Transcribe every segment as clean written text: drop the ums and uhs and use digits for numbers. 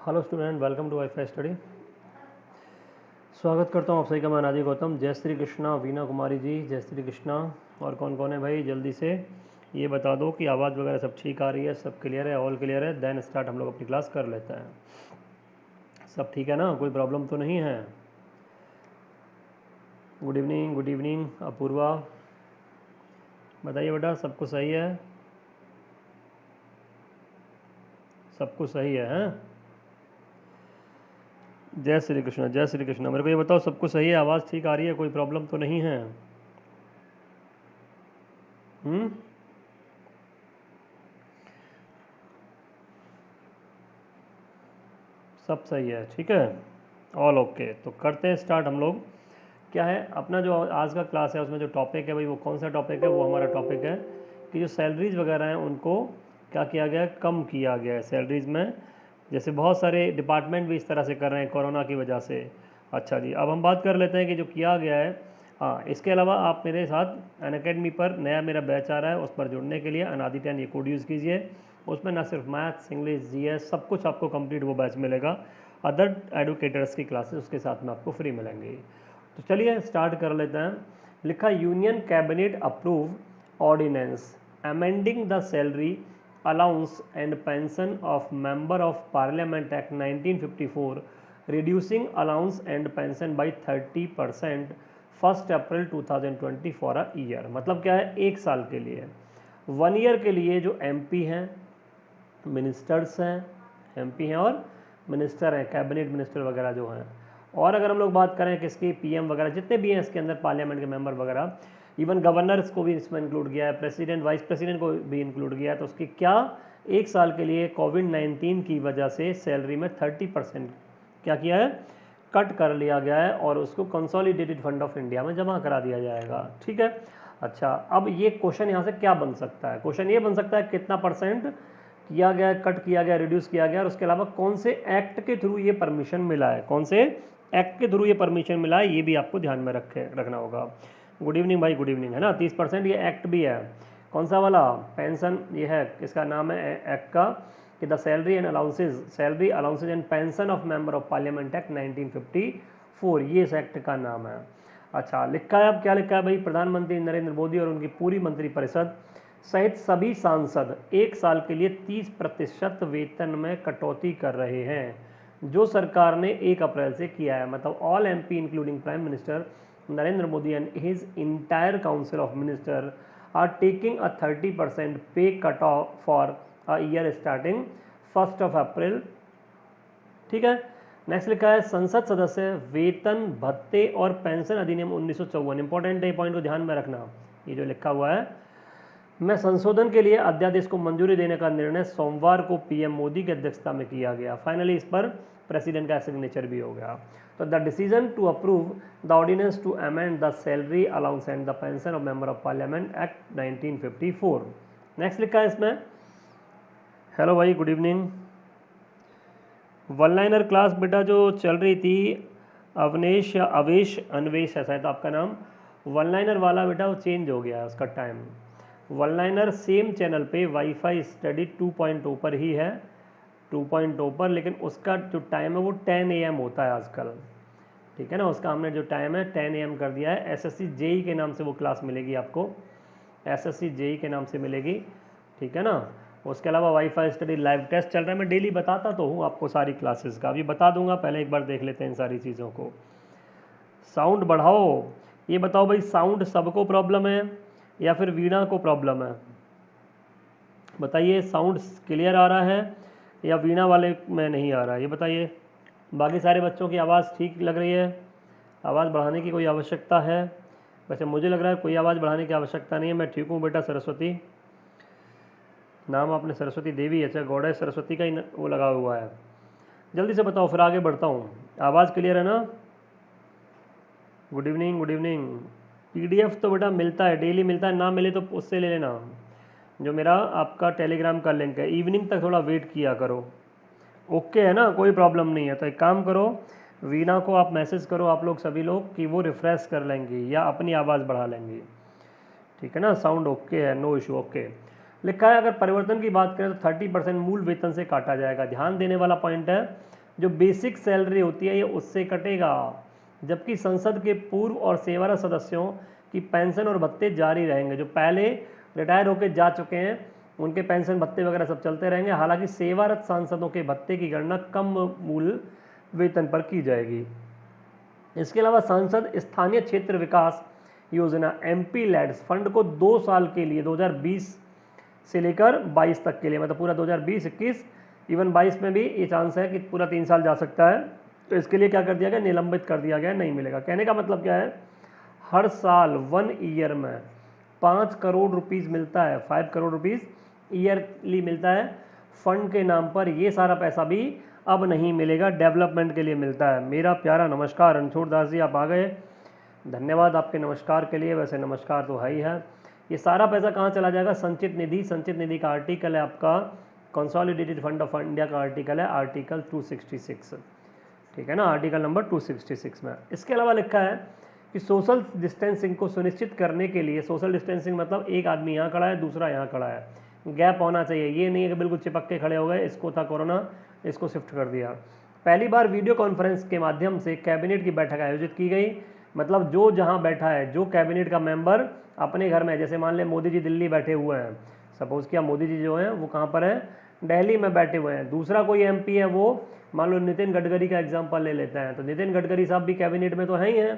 Hello student, welcome to WiFi study. स्वागत करता हूँ आप सभी का। मैं अनादि गौतम। जय श्री कृष्णा वीना कुमारी जी, जय श्री कृष्णा। और कौन कौन है भाई, जल्दी से ये बता दो कि आवाज़ वगैरह सब ठीक आ रही है, सब क्लियर है, ऑल क्लियर है। देन स्टार्ट हम लोग अपनी क्लास कर लेते हैं। सब ठीक है ना, कोई प्रॉब्लम तो नहीं है? गुड इवनिंग अपूर्वा, बताइए बेटा, सब कुछ सही है? सब कुछ सही है, हैं? जय श्री कृष्ण, जय श्री कृष्ण। मेरे को ये बताओ, सब कुछ सही है? आवाज़ ठीक आ रही है? कोई प्रॉब्लम तो नहीं है? हम्म। सब सही है, ठीक है, ऑल ओके। तो करते हैं स्टार्ट हम लोग। क्या है अपना जो आज का क्लास है, उसमें जो टॉपिक है भाई, वो कौन सा टॉपिक है? वो हमारा टॉपिक है कि जो सैलरीज वगैरह हैं उनको क्या किया गया है, कम किया गया है सैलरीज में। जैसे बहुत सारे डिपार्टमेंट भी इस तरह से कर रहे हैं कोरोना की वजह से। अच्छा जी, अब हम बात कर लेते हैं कि जो किया गया है। हाँ, इसके अलावा आप मेरे साथ अनअकैडमी पर नया मेरा बैच आ रहा है, उस पर जुड़ने के लिए अनादि 10 ये कोड यूज़ कीजिए। उसमें ना सिर्फ मैथ्स, इंग्लिश, जीएस सब कुछ आपको कंप्लीट वो बैच मिलेगा। अदर एडुकेटर्स की क्लासेस उसके साथ में आपको फ्री मिलेंगी। तो चलिए स्टार्ट कर लेते हैं। लिखा, union cabinet approve ordinance amending the salary allowance and pension of member of parliament act 1954 reducing allowance and pension by 30% 1 April 2020 for a year. मतलब क्या है, एक साल के लिए, 1 ईयर के लिए जो एमपी हैं, मिनिस्टर्स हैं, एमपी हैं और मिनिस्टर हैं, कैबिनेट मिनिस्टर वगैरह जो हैं। और अगर हम लोग बात करें किसकी, पीएम वगैरह जितने भी हैं इसके अंदर, पार्लियामेंट के मेंबर वगैरह, इवन गवर्नर्स को भी इसमें इंक्लूड किया है, प्रेसिडेंट वाइस प्रेसिडेंट को भी इंक्लूड किया है। तो उसकी क्या, एक साल के लिए कोविड-19 की वजह से सैलरी में 30% क्या किया है, कट कर लिया गया है और उसको कंसोलिडेटेड फंड ऑफ इंडिया में जमा करा दिया जाएगा। ठीक है। अच्छा, अब ये क्वेश्चन यहाँ से क्या बन सकता है? क्वेश्चन ये बन सकता है कितना परसेंट किया गया, कट किया गया, रिड्यूस किया गया, और उसके अलावा कौन से एक्ट के थ्रू ये परमिशन मिला है, कौन से एक्ट के थ्रू ये परमिशन मिला है, ये भी आपको ध्यान में रखना होगा। गुड इवनिंग भाई, गुड इवनिंग, है ना। 30% ये एक्ट भी है। कौन सा वाला? पेंशन, ये है, किसका नाम है एक्ट का? कि the salary and allowances, salary allowances and pension of member of parliament act 1954, ये इस एक्ट का नाम है। अच्छा, लिखा है, अब क्या लिखा है भाई, प्रधानमंत्री नरेंद्र मोदी और उनकी पूरी मंत्रिपरिषद सहित सभी सांसद एक साल के लिए 30% वेतन में कटौती कर रहे हैं, जो सरकार ने 1 अप्रैल से किया है। मतलब all MP including prime minister Narendra Modi and his entire council of minister are taking a 30% pay cut off for a year starting 1 April. ठीक है। नेक्स्ट लिखा है, संसद सदस्य वेतन भत्ते और पेंशन अधिनियम 1954। इंपॉर्टेंट है, पॉइंट को ध्यान में रखना। ये जो लिखा हुआ है, मैं संशोधन के लिए अध्यादेश को मंजूरी देने का निर्णय सोमवार को पीएम मोदी की अध्यक्षता में किया गया। फाइनली इस पर प्रेसिडेंट का सिग्नेचर भी हो गया। तो the decision to approve the ordinance to amend the salary allowance and the pension of member of parliament act 1954। Next लिखा है इसमें, हेलो भाई, good evening. One liner class बेटा जो चल रही थी, अवनेश या अवेश, अन्वेश है शायद आपका नाम, वन लाइनर वाला बेटा वो चेंज हो गया उसका time. One liner same channel पे वाईफाई स्टडी 2.0 पर ही है, 2.0 पर, लेकिन उसका जो टाइम है वो 10 AM होता है आजकल। ठीक है ना, उसका हमने जो टाइम है 10 AM कर दिया है। एसएससी जेई के नाम से वो क्लास मिलेगी आपको, एसएससी जेई के नाम से मिलेगी। ठीक है ना। उसके अलावा वाईफाई स्टडी लाइव टेस्ट चल रहा है, मैं डेली बताता तो हूँ आपको सारी क्लासेस का, अभी बता दूंगा, पहले एक बार देख लेते हैं इन सारी चीज़ों को। साउंड बढ़ाओ। ये बताओ भाई, साउंड सबको प्रॉब्लम है या फिर वीणा को प्रॉब्लम है? बताइए, साउंड क्लियर आ रहा है या वीणा वाले में नहीं आ रहा है, ये बताइए। बाकी सारे बच्चों की आवाज़ ठीक लग रही है? आवाज़ बढ़ाने की कोई आवश्यकता है? वैसे मुझे लग रहा है कोई आवाज़ बढ़ाने की आवश्यकता नहीं है। मैं ठीक हूँ बेटा। सरस्वती, नाम आपने सरस्वती देवी, अच्छा, गौड़ा सरस्वती का ही वो लगा हुआ है। जल्दी से बताओ फिर आगे बढ़ता हूँ। आवाज़ क्लियर है ना? Good evening, good evening. PDF तो बेटा मिलता है, डेली मिलता है, ना मिले तो उससे ले लेना, जो मेरा आपका टेलीग्राम का लिंक है। इवनिंग तक थोड़ा वेट किया करो, ओके है ना, कोई प्रॉब्लम नहीं है। तो एक काम करो, वीणा को आप मैसेज करो, आप लोग सभी लोग, कि वो रिफ़्रेश कर लेंगी या अपनी आवाज़ बढ़ा लेंगी। ठीक है ना, साउंड ओके है, नो इशू, ओके। लिखा है अगर परिवर्तन की बात करें तो 30% मूल वेतन से काटा जाएगा। ध्यान देने वाला पॉइंट है, जो बेसिक सैलरी होती है ये उससे कटेगा, जबकि संसद के पूर्व और सेवारत सदस्यों की पेंशन और भत्ते जारी रहेंगे। जो पहले रिटायर होकर जा चुके हैं उनके पेंशन भत्ते वगैरह सब चलते रहेंगे। हालांकि सेवारत सांसदों के भत्ते की गणना कम मूल वेतन पर की जाएगी। इसके अलावा सांसद स्थानीय क्षेत्र विकास योजना MP लैड्स फंड को 2 साल के लिए 2020 से लेकर 22 तक के लिए, मतलब पूरा 2020, 21, इवन 22 में भी ये चांस है कि पूरा 3 साल जा सकता है। तो इसके लिए क्या कर दिया गया, निलंबित कर दिया गया, नहीं मिलेगा। कहने का मतलब क्या है, हर साल 1 ईयर में 5 करोड़ रुपीज़ मिलता है, 5 करोड़ रुपीज़ ईयरली मिलता है फंड के नाम पर। ये सारा पैसा भी अब नहीं मिलेगा, डेवलपमेंट के लिए मिलता है। मेरा प्यारा नमस्कार रणछोड़ दास जी, आप आ गए, धन्यवाद आपके नमस्कार के लिए। वैसे नमस्कार तो है ही है। ये सारा पैसा कहाँ चला जाएगा, संचित निधि। संचित निधि का आर्टिकल है आपका कंसोलिडेटेड फंड ऑफ इंडिया का आर्टिकल है आर्टिकल 266, ठीक है ना, आर्टिकल नंबर 266 में। इसके अलावा लिखा है कि सोशल डिस्टेंसिंग को सुनिश्चित करने के लिए, सोशल डिस्टेंसिंग मतलब एक आदमी यहाँ खड़ा है दूसरा यहाँ खड़ा है, गैप होना चाहिए। ये नहीं है कि बिल्कुल चिपक के खड़े हो गए, इसको था कोरोना इसको शिफ्ट कर दिया। पहली बार वीडियो कॉन्फ्रेंस के माध्यम से कैबिनेट की बैठक आयोजित की गई। मतलब जो जहाँ बैठा है, जो कैबिनेट का मेंबर अपने घर में, जैसे मान लें मोदी जी दिल्ली बैठे हुए हैं, सपोज किया मोदी जी जो हैं वो कहाँ पर है, दिल्ली में बैठे हुए हैं। दूसरा कोई MP है, वो मान लो नितिन गडकरी का एग्जाम्पल ले लेते हैं, तो नितिन गडकरी साहब भी कैबिनेट में तो है ही हैं।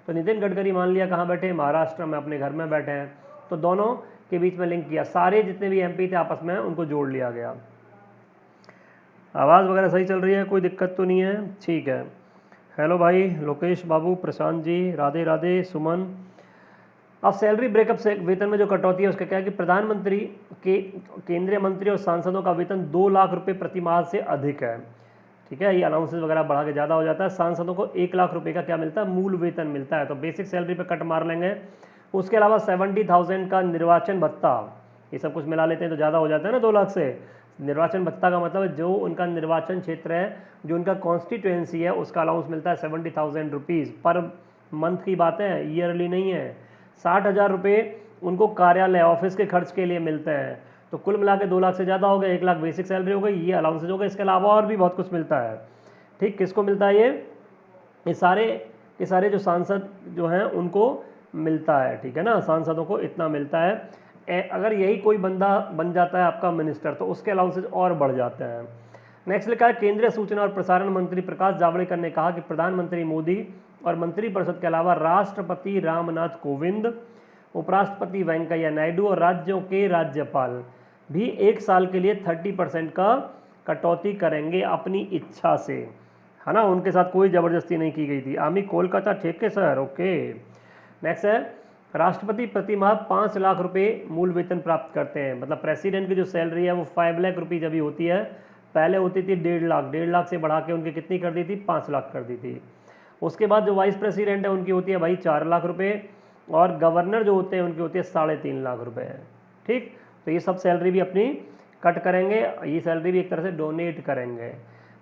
तो नितिन गडकरी मान लिया कहाँ बैठे, महाराष्ट्र में अपने घर में बैठे हैं, तो दोनों के बीच में लिंक किया, सारे जितने भी MP थे आपस में उनको जोड़ लिया गया। आवाज़ वगैरह सही चल रही है, कोई दिक्कत तो नहीं है, ठीक है। हेलो भाई लोकेश बाबू, प्रशांत जी, राधे राधे, सुमन। अब सैलरी ब्रेकअप से वेतन में जो कटौती है उसका क्या है कि प्रधानमंत्री के, केंद्रीय मंत्री और सांसदों का वेतन 2 लाख रुपए प्रति माह से अधिक है, ठीक है, ये अलाउंसेस वगैरह बढ़ा के ज़्यादा हो जाता है। सांसदों को 1 लाख रुपए का क्या मिलता है, मूल वेतन मिलता है, तो बेसिक सैलरी पे कट मार लेंगे। उसके अलावा 70,000 का निर्वाचन भत्ता, ये सब कुछ मिला लेते हैं तो ज़्यादा हो जाता है ना 2 लाख से। निर्वाचन भत्ता का मतलब जो उनका निर्वाचन क्षेत्र है, जो उनका कॉन्स्टिट्यूएंसी है, उसका अलाउंस मिलता है 70,000 रुपीज़ पर मंथ की बात है, ईयरली नहीं है। 60,000 रुपये उनको कार्यालय ऑफिस के खर्च के लिए मिलते हैं, तो कुल मिला के 2 लाख से ज़्यादा हो गए। 1 लाख बेसिक सैलरी हो गई, ये अलाउंसेज हो गए। इसके अलावा और भी बहुत कुछ मिलता है, ठीक। किसको मिलता है ये सारे के सारे जो सांसद जो हैं उनको मिलता है, ठीक है ना, सांसदों को इतना मिलता है। अगर यही कोई बंदा बन जाता है आपका मिनिस्टर तो उसके अलाउंसेज और बढ़ जाते हैं। नेक्स्ट लिखा है केंद्रीय सूचना और प्रसारण मंत्री प्रकाश जावड़ेकर ने कहा कि प्रधानमंत्री मोदी और मंत्रिपरिषद के अलावा राष्ट्रपति रामनाथ कोविंद, उपराष्ट्रपति वेंकैया नायडू और राज्यों के राज्यपाल भी 1 साल के लिए 30% का कटौती करेंगे अपनी इच्छा से, है ना, उनके साथ कोई ज़बरदस्ती नहीं की गई थी। आमी कोलकाता, ठीक है सर, ओके। नेक्स्ट है राष्ट्रपति प्रति माह 5 लाख रुपए मूल वेतन प्राप्त करते हैं। मतलब प्रेसिडेंट की जो सैलरी है वो 5 लाख रुपीज़ अभी होती है, पहले होती थी 1.5 लाख से बढ़ा के उनकी कितनी कर दी थी, 5 लाख कर दी थी। उसके बाद जो वाइस प्रेसिडेंट है उनकी होती है भाई 4 लाख रुपए, और गवर्नर जो होते हैं उनकी होती है 3.5 लाख रुपए, ठीक। तो ये सब सैलरी भी अपनी कट करेंगे, ये सैलरी भी एक तरह से डोनेट करेंगे।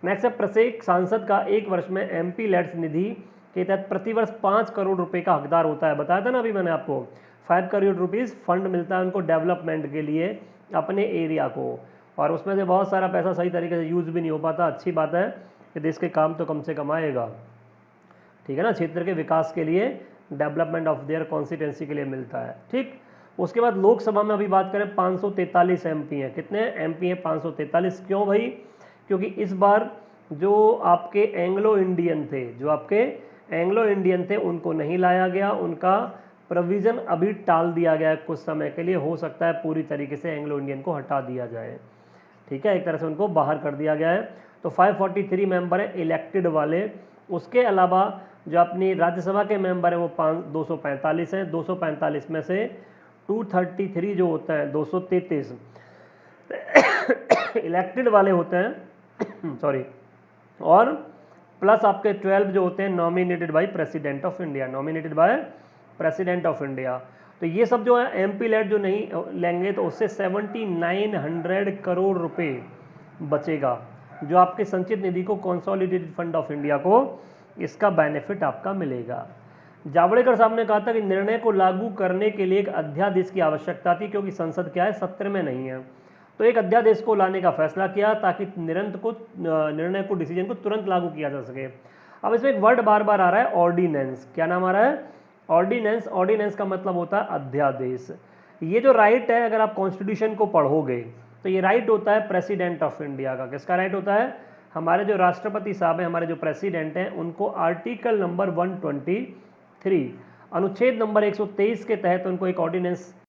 नेक्स्ट है प्रत्येक सांसद का 1 वर्ष में MP लैड्स निधि के तहत प्रतिवर्ष 5 करोड़ रुपए का हकदार होता है। बताया था ना अभी मैंने आपको, 5 करोड़ रुपीज़ फंड मिलता है उनको डेवलपमेंट के लिए अपने एरिया को, और उसमें से बहुत सारा पैसा सही तरीके से यूज़ भी नहीं हो पाता। अच्छी बात है कि देश के काम तो कम से कम आएगा, ठीक है ना, क्षेत्र के विकास के लिए, डेवलपमेंट ऑफ देयर कॉन्स्टिट्यूंसी के लिए मिलता है, ठीक। उसके बाद लोकसभा में अभी बात करें 543 MP हैं। कितने MP हैं, 543। क्यों भाई, क्योंकि इस बार जो आपके एंग्लो इंडियन थे, जो आपके एंग्लो इंडियन थे उनको नहीं लाया गया, उनका प्रोविज़न अभी टाल दिया गया है कुछ समय के लिए। हो सकता है पूरी तरीके से एंग्लो इंडियन को हटा दिया जाए, ठीक है, एक तरह से उनको बाहर कर दिया गया है। तो 543 मेंबर हैं इलेक्टेड वाले। उसके अलावा जो अपनी राज्यसभा के मेंबर हैं वो 245 हैं। 245 में से 233 जो होता है, 233 इलेक्टेड वाले होते हैं सॉरी, और प्लस आपके 12 जो होते हैं nominated by president of India, nominated by president of India. तो ये सब जो है MP लैड जो नहीं लेंगे तो उससे 7900 करोड़ रुपए बचेगा, जो आपके संचित निधि को कंसोलिडेटेड फंड ऑफ इंडिया को इसका बेनिफिट आपका मिलेगा। जावड़ेकर साहब ने कहा था कि निर्णय को लागू करने के लिए एक अध्यादेश की आवश्यकता थी, क्योंकि संसद क्या है, सत्र में नहीं है। तो एक अध्यादेश को लाने का फैसला किया ताकि निर्णय को डिसीजन को तुरंत लागू किया जा सके। अब इसमें एक वर्ड बार बार आ रहा है, ऑर्डिनेंस। क्या नाम आ रहा है, ऑर्डिनेंस। ऑर्डिनेंस का मतलब होता है अध्यादेश। ये जो राइट है, अगर आप कॉन्स्टिट्यूशन को पढ़ोगे तो ये राइट होता है प्रेसिडेंट ऑफ इंडिया का। किसका राइट होता है, हमारे जो राष्ट्रपति साहब हैं, हमारे जो प्रेसिडेंट हैं, उनको आर्टिकल नंबर 123 अनुच्छेद नंबर 123 के तहत उनको एक ऑर्डिनेंस